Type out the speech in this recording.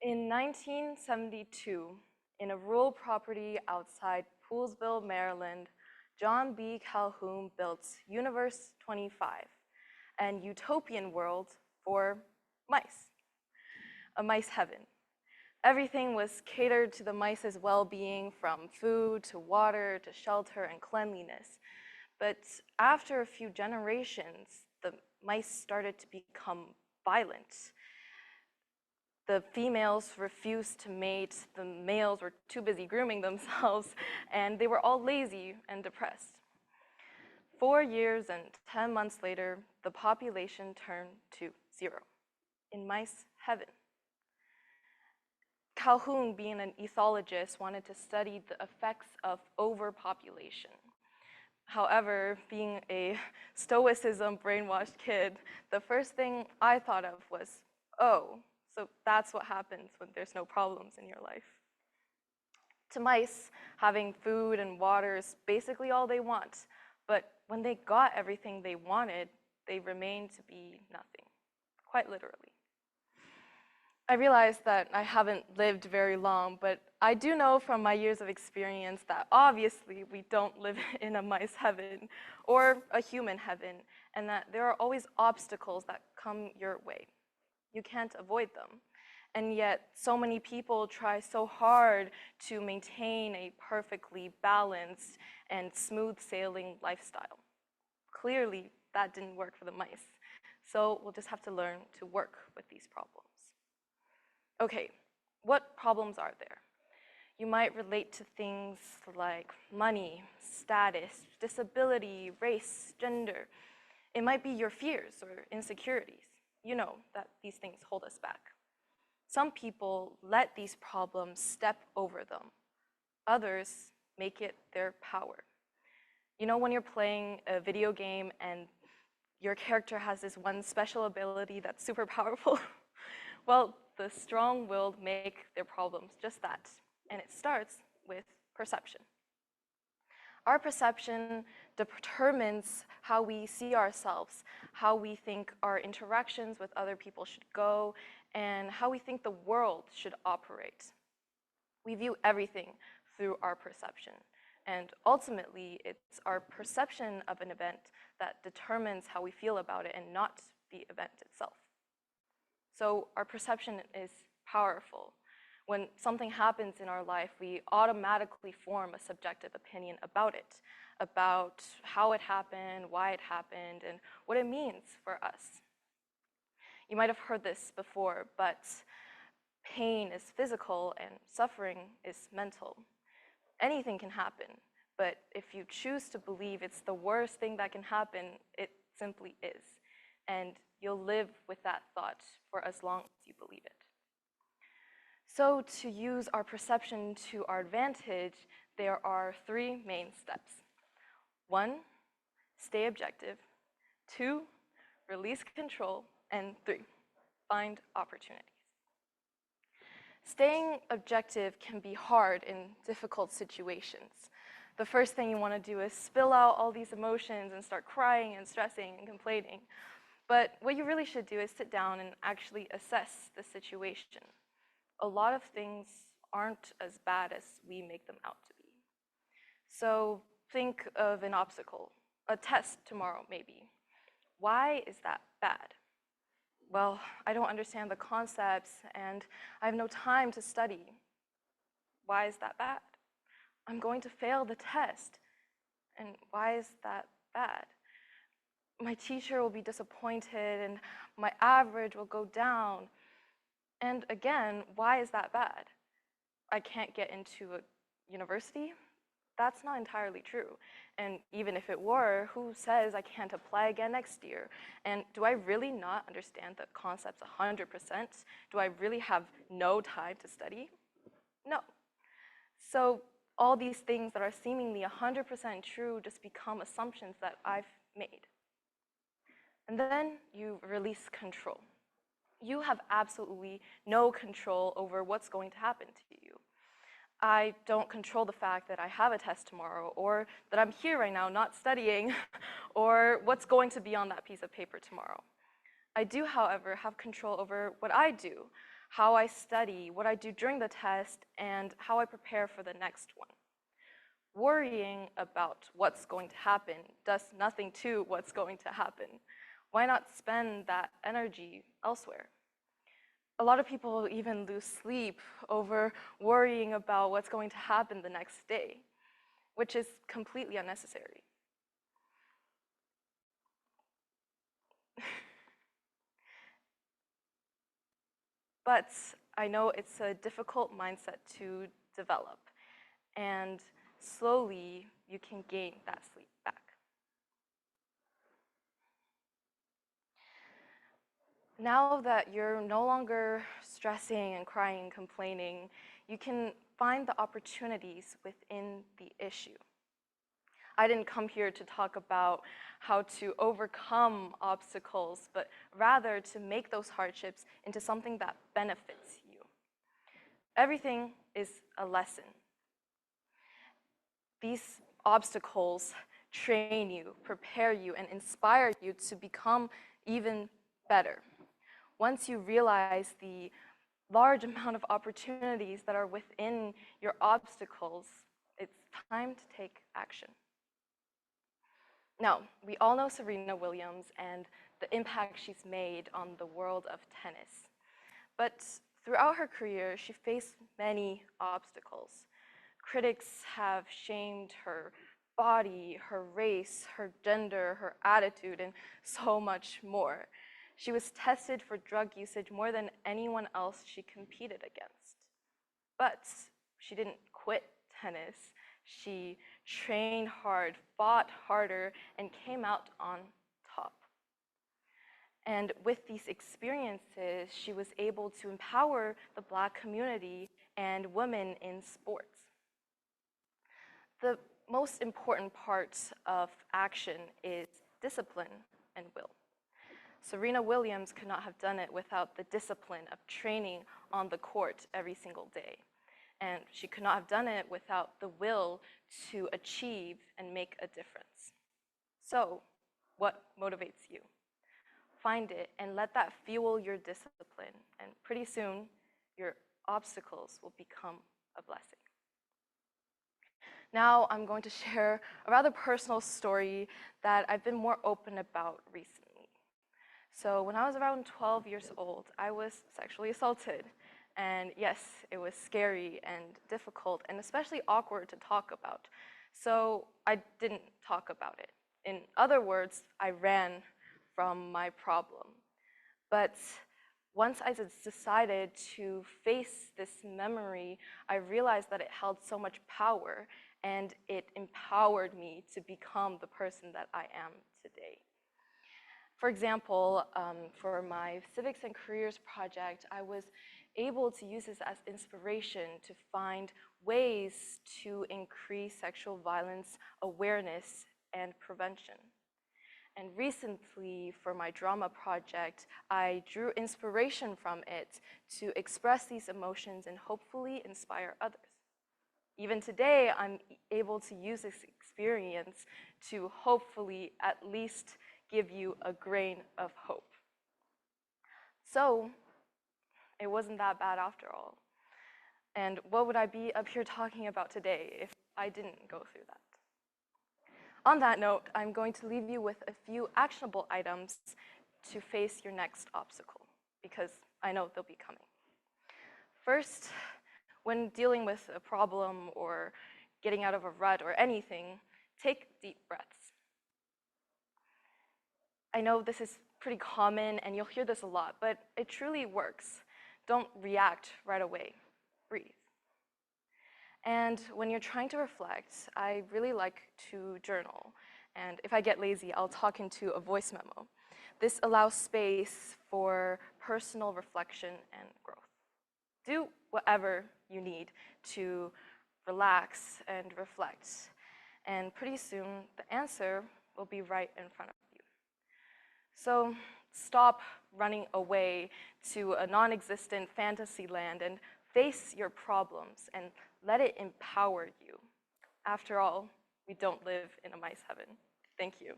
In 1972, in a rural property outside Poolesville, Maryland, John B. Calhoun built Universe 25, an utopian world for mice, a mice heaven. Everything was catered to the mice's well-being, from food to water to shelter and cleanliness. But after a few generations, the mice started to become violent. The females refused to mate, the males were too busy grooming themselves, and they were all lazy and depressed. 4 years and 10 months later, the population turned to 0 in mice heaven. Calhoun, being an ethologist, wanted to study the effects of overpopulation. However, being a stoicism brainwashed kid, the first thing I thought of was, oh, so that's what happens when there's no problems in your life. To mice, having food and water is basically all they want, but when they got everything they wanted, they remained to be nothing, quite literally. I realize that I haven't lived very long, but I do know from my years of experience that obviously we don't live in a mice heaven or a human heaven, and that there are always obstacles that come your way. You can't avoid them. And yet, so many people try so hard to maintain a perfectly balanced and smooth sailing lifestyle. Clearly, that didn't work for the mice. So we'll just have to learn to work with these problems. Okay, what problems are there? You might relate to things like money, status, disability, race, gender. It might be your fears or insecurities. You know that these things hold us back. Some people let these problems step over them. Others make it their power. You know when you're playing a video game and your character has this one special ability that's super powerful? Well, the strong-willed make their problems just that, and it starts with perception. Our perception determines how we see ourselves, how we think our interactions with other people should go, and how we think the world should operate. We view everything through our perception, and ultimately, it's our perception of an event that determines how we feel about it and not the event itself. So our perception is powerful. When something happens in our life, we automatically form a subjective opinion about it, about how it happened, why it happened, and what it means for us. You might have heard this before, but pain is physical and suffering is mental. Anything can happen, but if you choose to believe it's the worst thing that can happen, it simply is. And you'll live with that thought for as long as you believe it. So to use our perception to our advantage, there are 3 main steps. 1, stay objective. 2, release control. And 3, find opportunities. Staying objective can be hard in difficult situations. The first thing you want to do is spill out all these emotions and start crying and stressing and complaining. But what you really should do is sit down and actually assess the situation. A lot of things aren't as bad as we make them out to be. So think of an obstacle, a test tomorrow maybe. Why is that bad? Well, I don't understand the concepts and I have no time to study. Why is that bad? I'm going to fail the test. And why is that bad? My teacher will be disappointed and my average will go down. And again, why is that bad? I can't get into a university? That's not entirely true. And even if it were, who says I can't apply again next year? And do I really not understand the concepts 100%? Do I really have no time to study? No. So all these things that are seemingly 100% true just become assumptions that I've made. And then you release control. You have absolutely no control over what's going to happen to you. I don't control the fact that I have a test tomorrow, or that I'm here right now not studying, or what's going to be on that piece of paper tomorrow. I do, however, have control over what I do, how I study, what I do during the test, and how I prepare for the next one. Worrying about what's going to happen does nothing to what's going to happen. Why not spend that energy elsewhere? A lot of people even lose sleep over worrying about what's going to happen the next day, which is completely unnecessary. But I know it's a difficult mindset to develop, and slowly you can gain that sleep back. Now that you're no longer stressing and crying and complaining, you can find the opportunities within the issue. I didn't come here to talk about how to overcome obstacles, but rather to make those hardships into something that benefits you. Everything is a lesson. These obstacles train you, prepare you, and inspire you to become even better. Once you realize the large amount of opportunities that are within your obstacles, it's time to take action. Now, we all know Serena Williams and the impact she's made on the world of tennis. But throughout her career, she faced many obstacles. Critics have shamed her body, her race, her gender, her attitude, and so much more. She was tested for drug usage more than anyone else she competed against. But she didn't quit tennis. She trained hard, fought harder, and came out on top. And with these experiences, she was able to empower the Black community and women in sports. The most important part of action is discipline and will. Serena Williams could not have done it without the discipline of training on the court every single day. And she could not have done it without the will to achieve and make a difference. So, what motivates you? Find it and let that fuel your discipline. And pretty soon, your obstacles will become a blessing. Now, I'm going to share a rather personal story that I've been more open about recently. So when I was around 12 years old, I was sexually assaulted. And yes, it was scary and difficult and especially awkward to talk about. So I didn't talk about it. In other words, I ran from my problem. But once I decided to face this memory, I realized that it held so much power and it empowered me to become the person that I am today. For example, for my Civics and Careers project, I was able to use this as inspiration to find ways to increase sexual violence awareness and prevention. And recently, for my drama project, I drew inspiration from it to express these emotions and hopefully inspire others. Even today, I'm able to use this experience to hopefully at least give you a grain of hope. So, it wasn't that bad after all. And what would I be up here talking about today if I didn't go through that? On that note, I'm going to leave you with a few actionable items to face your next obstacle, because I know they'll be coming. First, when dealing with a problem or getting out of a rut or anything, take deep breaths. I know this is pretty common and you'll hear this a lot, but it truly works. Don't react right away. Breathe. And when you're trying to reflect, I really like to journal. And if I get lazy, I'll talk into a voice memo. This allows space for personal reflection and growth. Do whatever you need to relax and reflect. And pretty soon, the answer will be right in front of you. So stop running away to a non-existent fantasy land and face your problems and let it empower you. After all, we don't live in a mice heaven. Thank you.